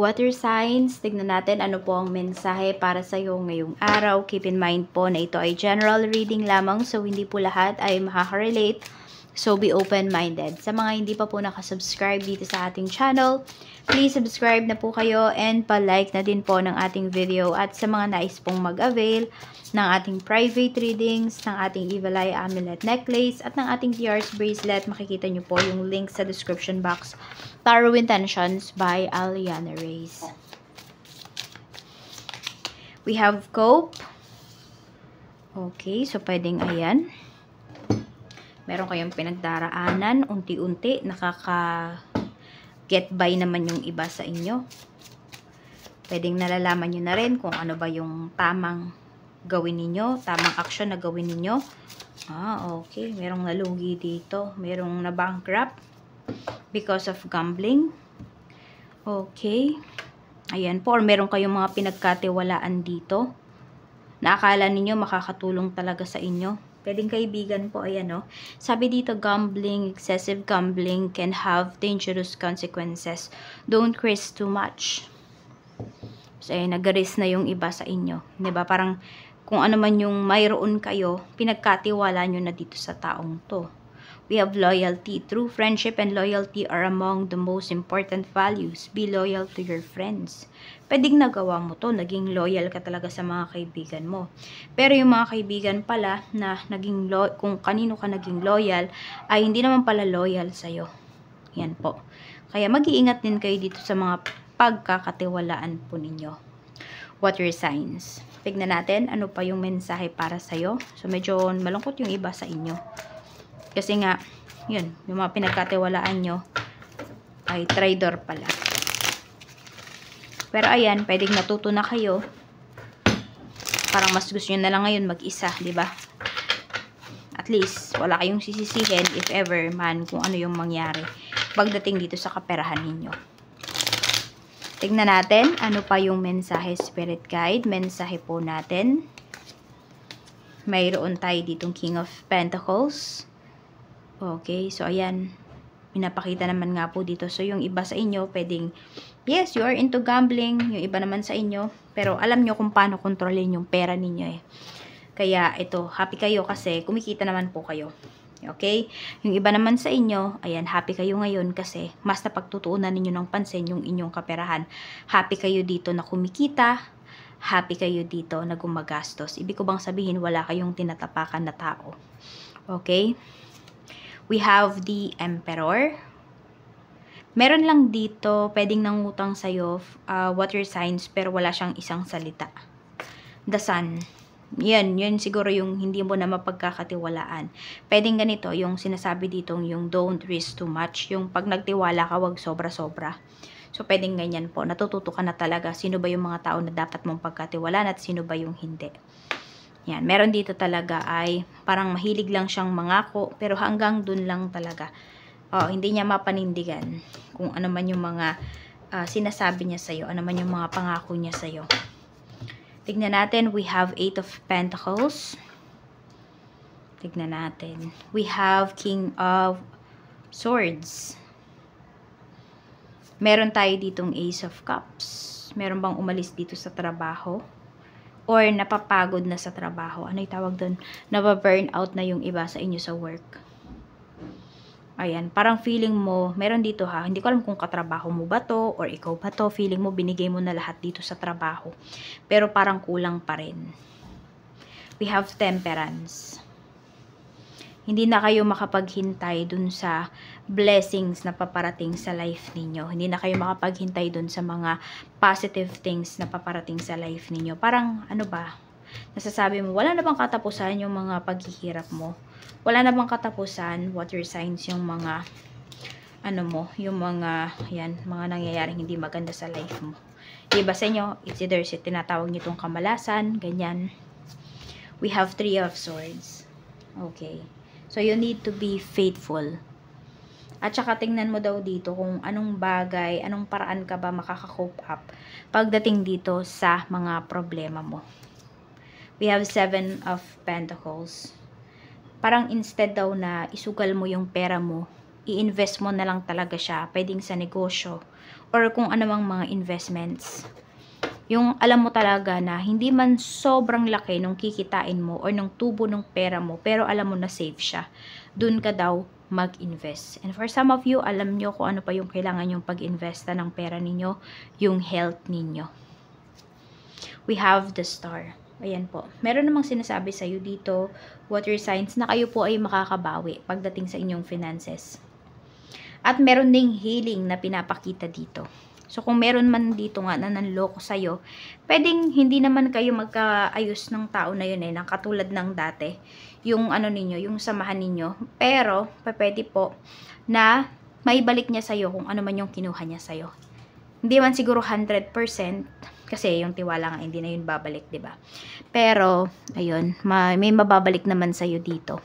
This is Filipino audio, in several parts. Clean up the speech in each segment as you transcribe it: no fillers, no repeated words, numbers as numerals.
Water signs, tignan natin ano po ang mensahe para sa iyo ngayong araw. Keep in mind po na ito ay general reading lamang, so hindi po lahat ay makaka-relate. So be open-minded. Sa mga hindi pa po nakasubscribe dito sa ating channel, please subscribe na po kayo and pa-like na din po ng ating video. At sa mga nais pong mag-avail ng ating private readings, ng ating Evil Eye Amulet Necklace, at ng ating TR's Bracelet, makikita nyo po yung link sa description box. Tarot Intentions by Aliana Reyes. We have Cope. Okay, so pwedeng ayan. Meron kayong pinagdaraanan, unti-unti, nakaka-get by naman yung iba sa inyo. Pwedeng nalalaman nyo na rin kung ano ba yung tamang gawin ninyo, tamang action na gawin ninyo. Okay, merong nalugi dito, merong na-bankrupt because of gambling. Okay. Ayan po, or meron kayong mga pinagkatiwalaan dito na akala ninyo makakatulong talaga sa inyo. Pwedeng kaibigan po, ayan o. Sabi dito, gambling, excessive gambling can have dangerous consequences. Don't risk too much. So, ayan, nag-risk na yung iba sa inyo. Diba? Parang kung ano man yung mayroon kayo, pinagkatiwala nyo na dito sa taong to. We have loyalty. True friendship and loyalty are among the most important values. Be loyal to your friends. Pwedeng nagawa mo to, naging loyal ka talaga sa mga kaibigan mo. Pero yung mga kaibigan pala na naging kung kanino ka naging loyal, ay hindi naman pala loyal sa'yo. Yan po. Kaya mag-iingat din kayo dito sa mga pagkakatiwalaan po ninyo. Water signs. Tignan natin ano pa yung mensahe para sa'yo. So medyo malungkot yung iba sa inyo. Kasi nga, yun, yung mga pinagkatiwalaan nyo ay traitor pala. Pero ayan, pwedeng natuto na kayo. Parang mas gusto nyo na lang ngayon mag-isa, di ba? At least, wala kayong sisisihin if ever man kung ano yung mangyari pagdating dito sa kaperahan ninyo. Tignan natin, ano pa yung mensahe Spirit Guide. Mensahe po natin. Mayroon tayo ditong King of Pentacles. Okay, so ayan, pinapakita naman nga po dito. So yung iba sa inyo, pwedeng, yes, you are into gambling. Yung iba naman sa inyo, pero alam nyo kung paano kontrolin yung pera ninyo eh. Kaya ito, happy kayo kasi kumikita naman po kayo. Okay? Yung iba naman sa inyo, ayan, happy kayo ngayon kasi mas napagtutuunan ninyo ng pansin yung inyong kaperahan. Happy kayo dito na kumikita. Happy kayo dito na gumagastos. Ibig ko bang sabihin, wala kayong tinatapakan na tao. Okay? We have the Emperor. Meron lang dito, pwedeng nangutang sa'yo, water signs, pero wala siyang isang salita. The Sun. Yan siguro yung hindi mo na mapagkakatiwalaan. Pwedeng ganito, yung sinasabi dito, yung don't risk too much. Yung pag nagtiwala ka, wag sobra-sobra. So, pwedeng ganyan po. Natututo ka na talaga sino ba yung mga tao na dapat mong pagkatiwalaan at sino ba yung hindi. Yan, meron dito talaga ay parang mahilig lang siyang mangako, pero hanggang dun lang talaga. Hindi niya mapanindigan kung ano man yung mga sinasabi niya sa'yo, ano man yung mga pangako niya sa'yo. Tignan natin, we have 8 of Pentacles. Tignan natin. We have King of Swords. Meron tayo ditong Ace of Cups. Meron bang umalis dito sa trabaho? Or napapagod na sa trabaho. Ano yung tawag doon? Nababurn out na yung iba sa inyo sa work. Ayan, parang feeling mo, meron dito ha, hindi ko alam kung katrabaho mo ba to, or ikaw ba to, feeling mo binigay mo na lahat dito sa trabaho. Pero parang kulang pa rin. We have Temperance. Hindi na kayo makapaghintay dun sa blessings na paparating sa life ninyo. Hindi na kayo makapaghintay dun sa mga positive things na paparating sa life ninyo. Parang, ano ba, nasasabi mo, wala na bang katapusan yung mga paghihirap mo? Wala na bang katapusan, water signs, yung mga, ano mo, yung mga, yan, mga nangyayaring hindi maganda sa life mo. Iba sa inyo, it's either tinatawag nyo itong kamalasan, ganyan. We have 3 of Swords. Okay. So, you need to be faithful. At saka tingnan mo daw dito kung anong bagay, anong paraan ka ba makaka-cope up pagdating dito sa mga problema mo. We have 7 of Pentacles. Parang instead daw na isugal mo yung pera mo, i-invest mo na lang talaga siya, pwedeng sa negosyo, or kung anumang mga investments. Yung alam mo talaga na hindi man sobrang laki nung kikitain mo or nung tubo ng pera mo, pero alam mo na safe siya. Dun ka daw mag-invest. And for some of you, alam nyo kung ano pa yung kailangan yung pag-investa ng pera ninyo, yung health ninyo. We have the star. Ayan po. Meron namang sinasabi sa'yo dito, water signs, na kayo po ay makakabawi pagdating sa inyong finances. At meron ding healing na pinapakita dito. So, kung meron man dito nga na nanloko sa'yo, pwedeng hindi naman kayo magkaayos ng tao na yun ng katulad ng dati. Yung ano ninyo, yung samahan ninyo. Pero, pwede po na maibalik niya sa'yo kung ano man yung kinuha niya sa'yo. Hindi man siguro 100%, kasi yung tiwala nga hindi na yun babalik, 'di ba? Pero, ayun, may mababalik naman sa'yo dito.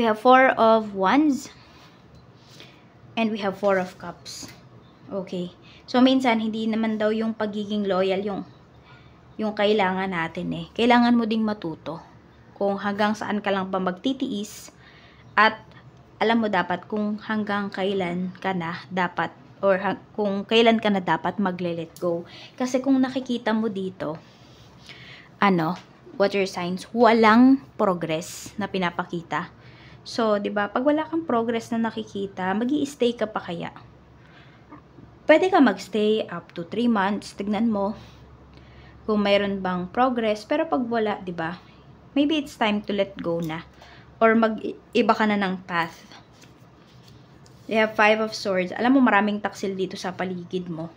We have 4 of Wands. And we have 4 of Cups. Okay. So, minsan, hindi naman daw yung pagiging loyal yung kailangan natin eh. Kailangan mo ding matuto kung hanggang saan ka lang ba magtitiis at alam mo dapat kung hanggang kailan ka na dapat or kung kailan ka na dapat magle-let go. Kasi kung nakikita mo dito, water signs, walang progress na pinapakita. So, 'di ba, pag wala kang progress na nakikita, magi-stay ka pa kaya? Pwede ka magstay up to 3 months, tignan mo kung mayroon bang progress, pero pag wala, 'di ba? Maybe it's time to let go na or mag-iba ka na ng path. We have 5 of Swords. Alam mo, maraming taksil dito sa paligid mo.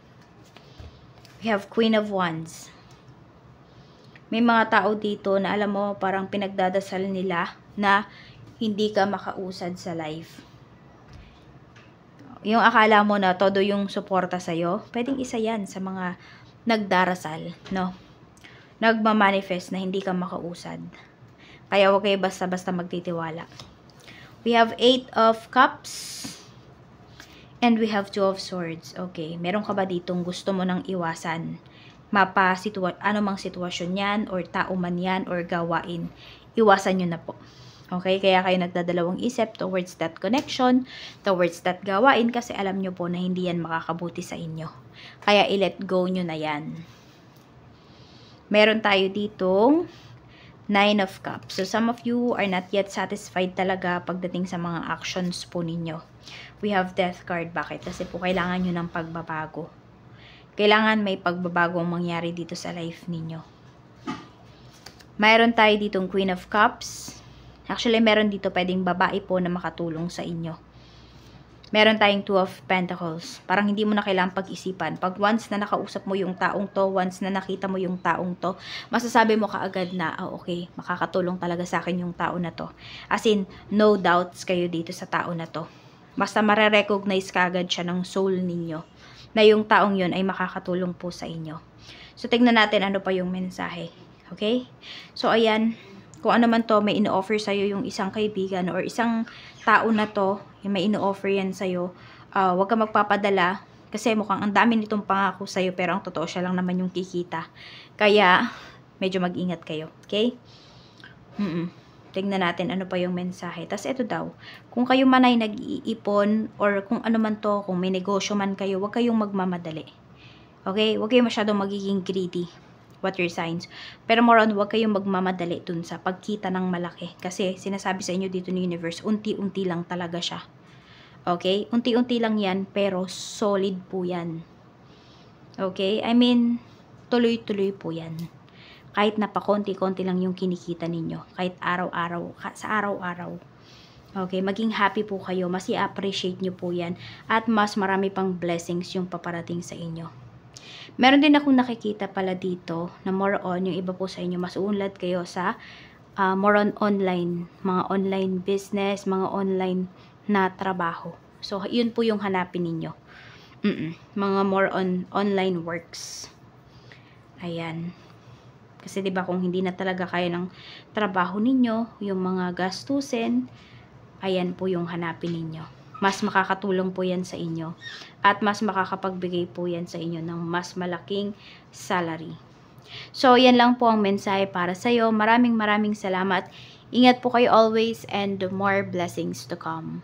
We have Queen of Wands. May mga tao dito na alam mo, parang pinagdadasal nila na hindi ka makausad sa life. Yung akala mo na todo yung suporta sa'yo, pwedeng isa yan sa mga nagdarasal, no? Nagmamanifest na hindi ka makausad. Kaya huwag kayo basta-basta magtitiwala. We have 8 of Cups. And we have 2 of Swords. Okay, meron ka ba ditong gusto mo nang iwasan? Anumang sitwasyon yan, or tao man yan, or gawain. Iwasan nyo na po. Okay, kaya kayo nagdadalawang isip towards that connection, towards that gawain, kasi alam nyo po na hindi yan makakabuti sa inyo. Kaya i-let go nyo na yan. Meron tayo ditong 9 of Cups. So, some of you are not yet satisfied talaga pagdating sa mga actions po ninyo. We have Death card. Bakit? Kasi po kailangan nyo ng pagbabago. Kailangan may pagbabagong mangyari dito sa life ninyo. Mayroon tayo ditong Queen of Cups. Actually, meron dito pwedeng babae po na makatulong sa inyo. Meron tayong 2 of Pentacles. Parang hindi mo na kailangang pag-isipan. Pag once na nakausap mo yung taong to, once na nakita mo yung taong to, masasabi mo kaagad na, okay, makakatulong talaga sa akin yung tao na to. As in, no doubts kayo dito sa tao na to. Basta mare-recognize kaagad siya ng soul ninyo na yung taong yun ay makakatulong po sa inyo. So, tignan natin ano pa yung mensahe. Okay? So, ayan. Kung ano man to, may ino-offer sa'yo yung isang kaibigan or isang tao na to, yung may ino-offer yan sa'yo, huwag ka magpapadala kasi mukhang ang dami nitong pangako sa'yo pero ang totoo siya lang naman yung kikita. Kaya, medyo mag-ingat kayo. Okay? Tignan natin ano pa yung mensahe. Tapos ito daw, kung kayo man ay nag-iipon or kung ano man to, kung may negosyo man kayo, huwag kayong magmamadali. Okay? Huwag kayong masyadong magiging greedy. Water signs. Pero more on, huwag kayong magmamadali dun sa pagkita ng malaki. Kasi sinasabi sa inyo dito ng universe, unti-unti lang talaga siya. Okay? Unti-unti lang yan, pero solid po yan. Okay? I mean, tuloy-tuloy po yan. Kahit na pa konti-konti lang yung kinikita ninyo. Kahit araw-araw, sa araw-araw. Okay? Maging happy po kayo. Mas i-appreciate nyo po yan. At mas marami pang blessings yung paparating sa inyo. Meron din akong nakikita pala dito na more on, yung iba po sa inyo, mas uunlad kayo sa more on online, mga online business, mga online na trabaho. So, yun po yung hanapin ninyo. Mga more on online works. Ayan. Kasi 'di ba kung hindi na talaga kaya ng trabaho ninyo, yung mga gastusin, ayan po yung hanapin ninyo. Mas makakatulong po yan sa inyo. At mas makakapagbigay po yan sa inyo ng mas malaking salary. So, yan lang po ang mensahe para sa'yo. Maraming salamat. Ingat po kayo always and more blessings to come.